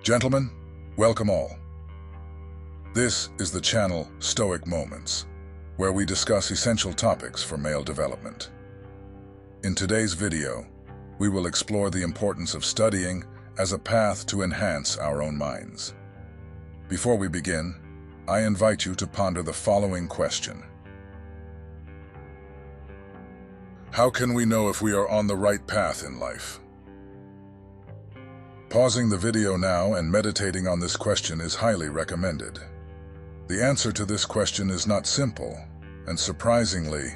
Gentlemen, welcome all. This is the channel Stoic Moments, where we discuss essential topics for male development. In today's video, we will explore the importance of studying as a path to enhance our own minds. Before we begin, I invite you to ponder the following question. How can we know if we are on the right path in life? Pausing the video now and meditating on this question is highly recommended. The answer to this question is not simple, and surprisingly,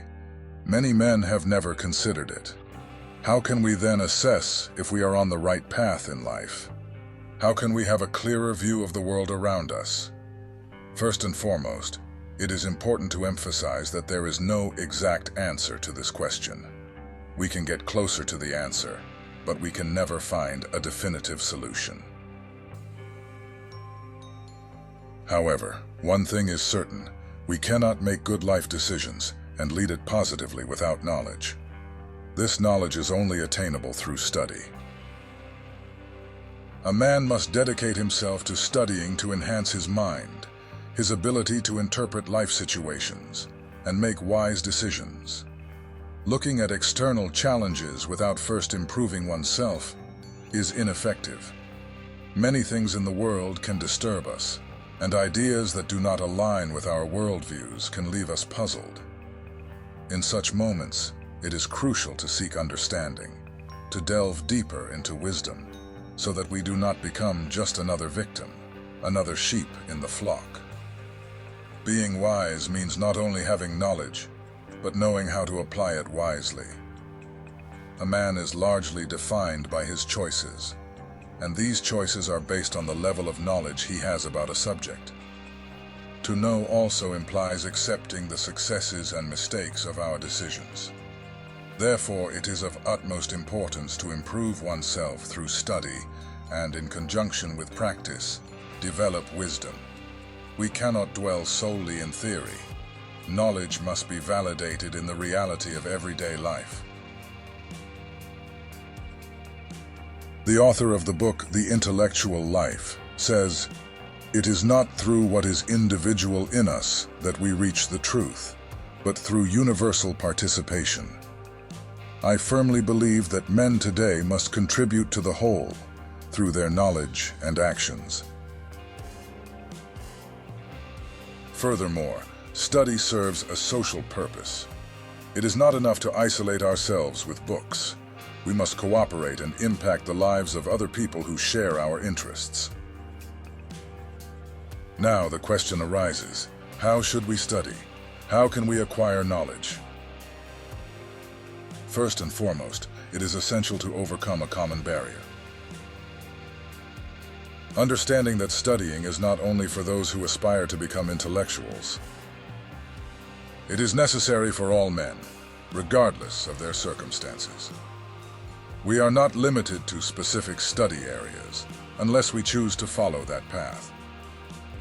many men have never considered it. How can we then assess if we are on the right path in life? How can we have a clearer view of the world around us? First and foremost, it is important to emphasize that there is no exact answer to this question. We can get closer to the answer, but we can never find a definitive solution. However, one thing is certain: we cannot make good life decisions and lead it positively without knowledge. This knowledge is only attainable through study. A man must dedicate himself to studying to enhance his mind, his ability to interpret life situations, and make wise decisions. Looking at external challenges without first improving oneself is ineffective. Many things in the world can disturb us, and ideas that do not align with our worldviews can leave us puzzled. In such moments, it is crucial to seek understanding, to delve deeper into wisdom, so that we do not become just another victim, another sheep in the flock. Being wise means not only having knowledge, but knowing how to apply it wisely. A man is largely defined by his choices, and these choices are based on the level of knowledge he has about a subject. To know also implies accepting the successes and mistakes of our decisions. Therefore, it is of utmost importance to improve oneself through study and, in conjunction with practice, develop wisdom. We cannot dwell solely in theory. Knowledge must be validated in the reality of everyday life. The author of the book, The Intellectual Life, says, "It is not through what is individual in us that we reach the truth, but through universal participation." I firmly believe that men today must contribute to the whole through their knowledge and actions. Furthermore, study serves a social purpose. It is not enough to isolate ourselves with books. We must cooperate and impact the lives of other people who share our interests. Now the question arises: how should we study? How can we acquire knowledge? First and foremost, it is essential to overcome a common barrier. Understanding that studying is not only for those who aspire to become intellectuals. It is necessary for all men, regardless of their circumstances. We are not limited to specific study areas, unless we choose to follow that path.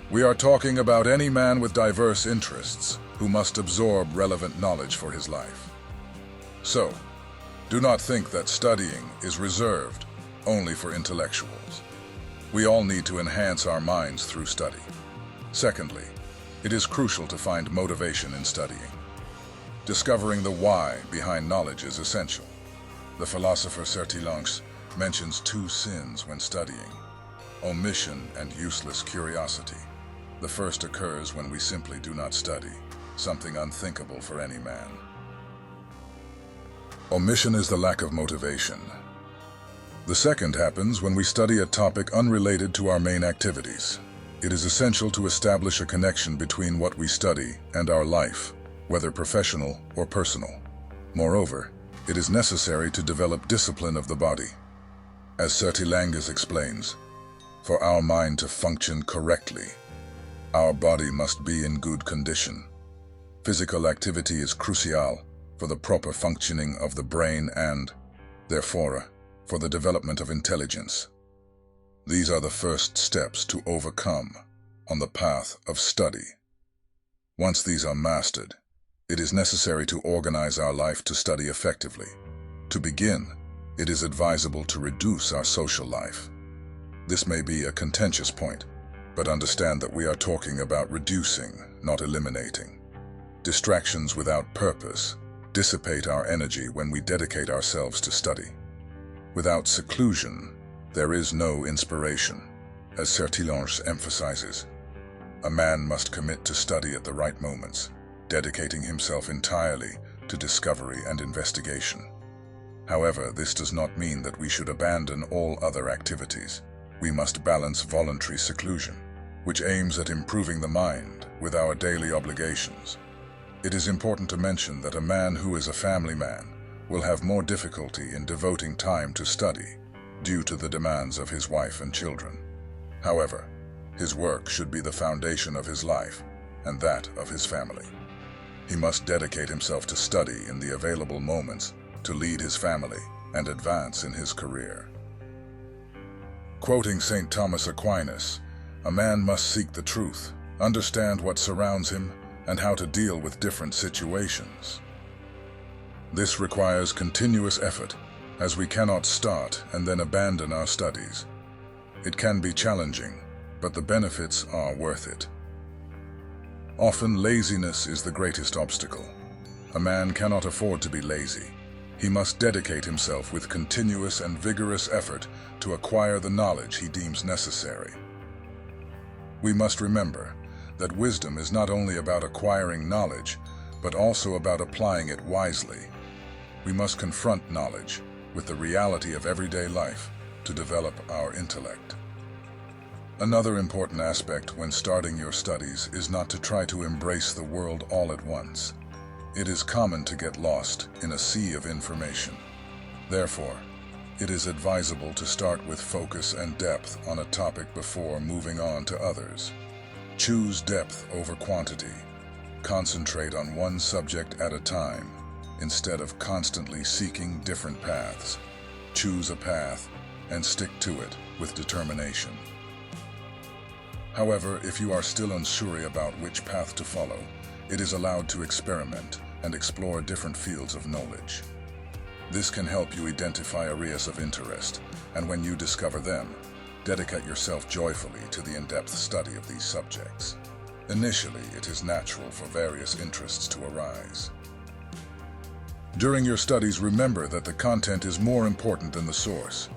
We are talking about any man with diverse interests who must absorb relevant knowledge for his life. So, do not think that studying is reserved only for intellectuals. We all need to enhance our minds through study. Secondly, it is crucial to find motivation in studying. Discovering the why behind knowledge is essential. The philosopher Sertillanges mentions two sins when studying: omission and useless curiosity. The first occurs when we simply do not study, something unthinkable for any man. Omission is the lack of motivation. The second happens when we study a topic unrelated to our main activities. It is essential to establish a connection between what we study and our life, whether professional or personal. Moreover, it is necessary to develop discipline of the body. As Sertillanges explains, for our mind to function correctly, our body must be in good condition. Physical activity is crucial for the proper functioning of the brain and, therefore, for the development of intelligence. These are the first steps to overcome on the path of study. Once these are mastered, it is necessary to organize our life to study effectively. To begin, it is advisable to reduce our social life. This may be a contentious point, but understand that we are talking about reducing, not eliminating. Distractions without purpose dissipate our energy when we dedicate ourselves to study. Without seclusion, there is no inspiration. As Sertillanges emphasizes, a man must commit to study at the right moments, dedicating himself entirely to discovery and investigation. However, this does not mean that we should abandon all other activities. We must balance voluntary seclusion, which aims at improving the mind, with our daily obligations. It is important to mention that a man who is a family man will have more difficulty in devoting time to study due to the demands of his wife and children. However, his work should be the foundation of his life and that of his family. He must dedicate himself to study in the available moments to lead his family and advance in his career. Quoting St. Thomas Aquinas, a man must seek the truth, understand what surrounds him, and how to deal with different situations. This requires continuous effort, as we cannot start and then abandon our studies. It can be challenging, but the benefits are worth it. Often laziness is the greatest obstacle. A man cannot afford to be lazy. He must dedicate himself with continuous and vigorous effort to acquire the knowledge he deems necessary. We must remember that wisdom is not only about acquiring knowledge, but also about applying it wisely. We must confront knowledge with the reality of everyday life to develop our intellect. Another important aspect when starting your studies is not to try to embrace the world all at once. It is common to get lost in a sea of information. Therefore, it is advisable to start with focus and depth on a topic before moving on to others. Choose depth over quantity. Concentrate on one subject at a time, instead of constantly seeking different paths. Choose a path and stick to it with determination. However, if you are still unsure about which path to follow, it is allowed to experiment and explore different fields of knowledge. This can help you identify areas of interest, and when you discover them, dedicate yourself joyfully to the in-depth study of these subjects. Initially, it is natural for various interests to arise. During your studies, remember that the content is more important than the source.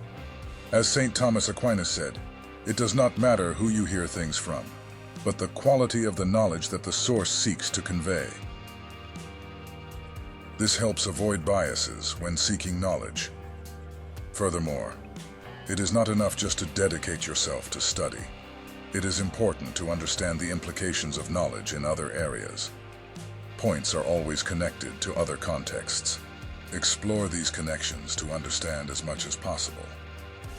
As St. Thomas Aquinas said, it does not matter who you hear things from, but the quality of the knowledge that the source seeks to convey. This helps avoid biases when seeking knowledge. Furthermore, it is not enough just to dedicate yourself to study. It is important to understand the implications of knowledge in other areas. Points are always connected to other contexts. Explore these connections to understand as much as possible.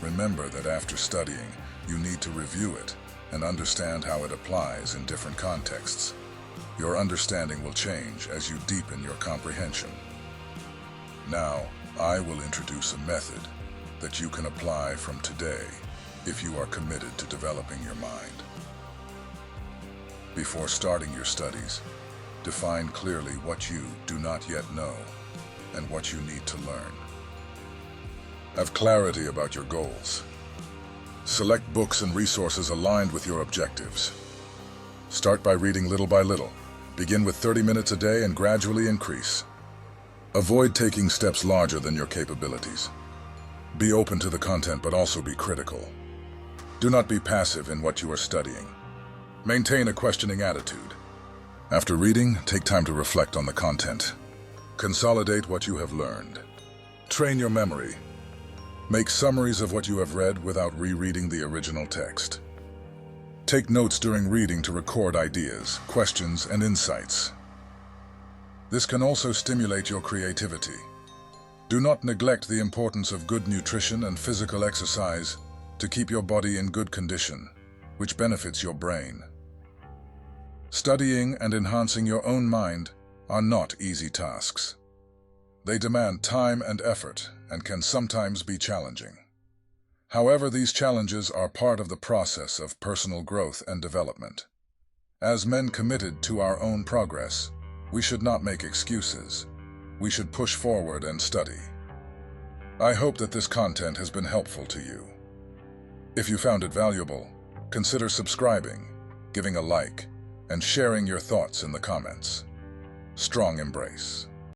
Remember that after studying, you need to review it and understand how it applies in different contexts. Your understanding will change as you deepen your comprehension. Now, I will introduce a method that you can apply from today if you are committed to developing your mind. Before starting your studies, define clearly what you do not yet know and what you need to learn. Have clarity about your goals. Select books and resources aligned with your objectives. Start by reading little by little. Begin with 30 minutes a day and gradually increase. Avoid taking steps larger than your capabilities. Be open to the content, but also be critical. Do not be passive in what you are studying. Maintain a questioning attitude. After reading, take time to reflect on the content. Consolidate what you have learned. Train your memory. Make summaries of what you have read without rereading the original text. Take notes during reading to record ideas, questions, and insights. This can also stimulate your creativity. Do not neglect the importance of good nutrition and physical exercise to keep your body in good condition, which benefits your brain. Studying and enhancing your own mind are not easy tasks. They demand time and effort and can sometimes be challenging. However, these challenges are part of the process of personal growth and development. As men committed to our own progress, we should not make excuses. We should push forward and study. I hope that this content has been helpful to you. If you found it valuable, consider subscribing, giving a like, and sharing your thoughts in the comments. Strong embrace.